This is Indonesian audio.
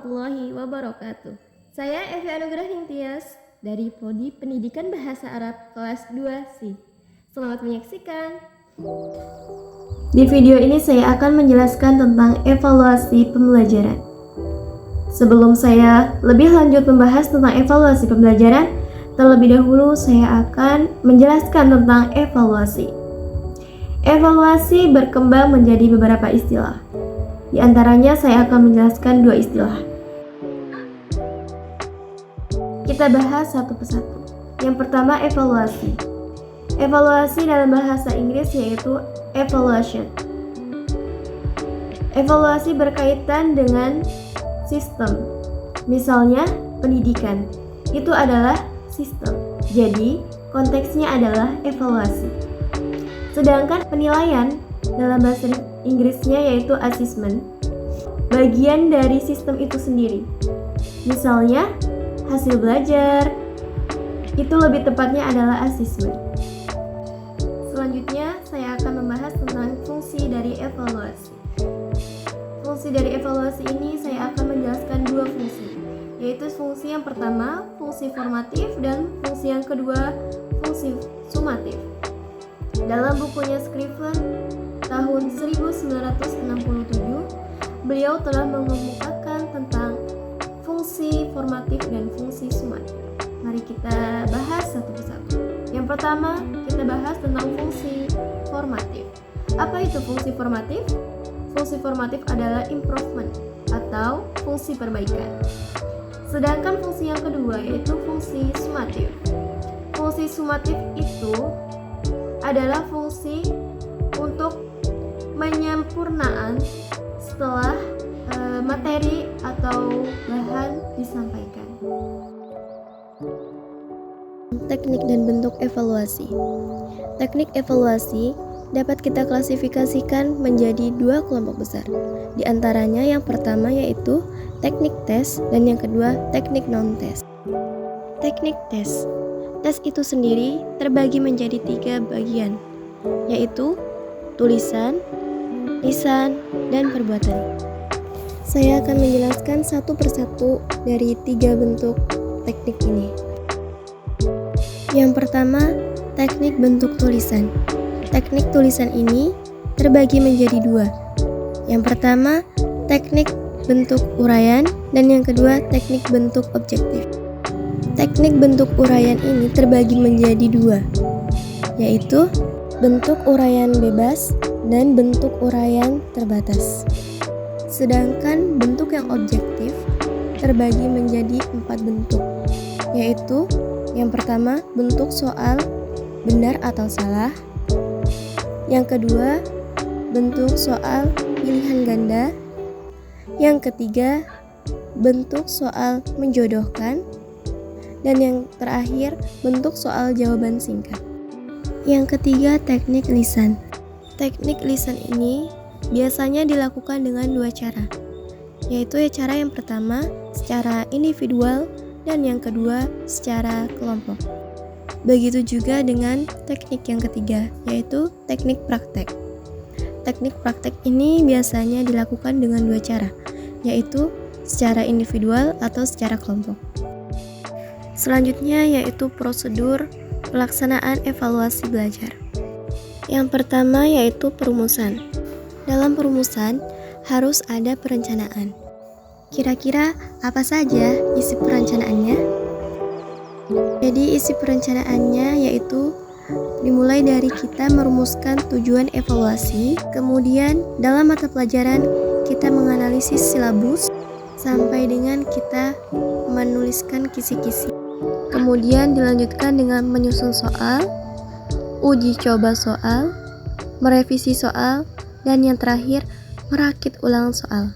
warahmatullahi wabarakatuh. Saya Evi Anugrah Ningtyas dari Prodi Pendidikan Bahasa Arab kelas 2C. Selamat menyaksikan. Di video ini saya akan menjelaskan tentang evaluasi pembelajaran. Sebelum saya lebih lanjut membahas tentang evaluasi pembelajaran, terlebih dahulu saya akan menjelaskan tentang evaluasi. Evaluasi berkembang menjadi beberapa istilah. Di antaranya saya akan menjelaskan dua istilah. Kita bahas satu persatu. Yang pertama, evaluasi. Evaluasi dalam bahasa Inggris yaitu evaluation. Evaluasi berkaitan dengan sistem. Misalnya, pendidikan. Itu adalah sistem. Jadi, konteksnya adalah evaluasi. Sedangkan penilaian dalam bahasa Inggrisnya yaitu assessment, bagian dari sistem itu sendiri. Misalnya, hasil belajar, itu lebih tepatnya adalah assessment. Selanjutnya, saya akan membahas tentang fungsi dari evaluasi. Fungsi dari evaluasi ini saya akan menjelaskan dua fungsi, yaitu fungsi yang pertama, fungsi formatif, dan fungsi yang kedua, fungsi sumatif. Dalam bukunya Scriven tahun 1967, beliau telah mengemukakan tentang fungsi formatif dan fungsi sumatif. Mari kita bahas satu persatu. Yang pertama, kita bahas tentang fungsi formatif. Apa itu fungsi formatif? Fungsi formatif adalah improvement atau fungsi perbaikan. Sedangkan fungsi yang kedua yaitu fungsi sumatif. Fungsi sumatif itu adalah fungsi untuk penyempurnaan setelah materi atau bahan disampaikan. Teknik dan bentuk evaluasi. Teknik evaluasi dapat kita klasifikasikan menjadi dua kelompok besar. Di antaranya yang pertama yaitu teknik tes dan yang kedua teknik non-tes. Teknik tes. Tes itu sendiri terbagi menjadi 3 bagian, yaitu tulisan, lisan, dan perbuatan. Saya akan menjelaskan satu persatu dari 3 bentuk teknik ini. Yang pertama, teknik bentuk tulisan. Teknik tulisan ini terbagi menjadi 2. Yang pertama, teknik bentuk uraian, dan yang kedua, teknik bentuk objektif. Teknik bentuk uraian ini terbagi menjadi 2, yaitu bentuk uraian bebas dan bentuk uraian terbatas. Sedangkan bentuk yang objektif terbagi menjadi 4 bentuk, yaitu yang pertama bentuk soal benar atau salah, yang kedua bentuk soal pilihan ganda, yang ketiga bentuk soal menjodohkan, dan yang terakhir bentuk soal jawaban singkat. Yang ketiga, teknik lisan. Teknik lisan ini biasanya dilakukan dengan 2 cara, yaitu cara yang pertama secara individual dan yang kedua secara kelompok. Begitu juga dengan teknik yang ketiga, yaitu teknik praktek. Teknik praktek ini biasanya dilakukan dengan 2 cara, yaitu secara individual atau secara kelompok. Selanjutnya yaitu prosedur pelaksanaan evaluasi belajar. Yang pertama yaitu perumusan. Dalam perumusan harus ada perencanaan. Kira-kira apa saja isi perencanaannya? Jadi isi perencanaannya yaitu dimulai dari kita merumuskan tujuan evaluasi, kemudian dalam mata pelajaran kita menganalisis silabus sampai dengan kita menuliskan kisi-kisi. Kemudian dilanjutkan dengan menyusun soal, uji coba soal, merevisi soal, dan yang terakhir merakit ulang soal.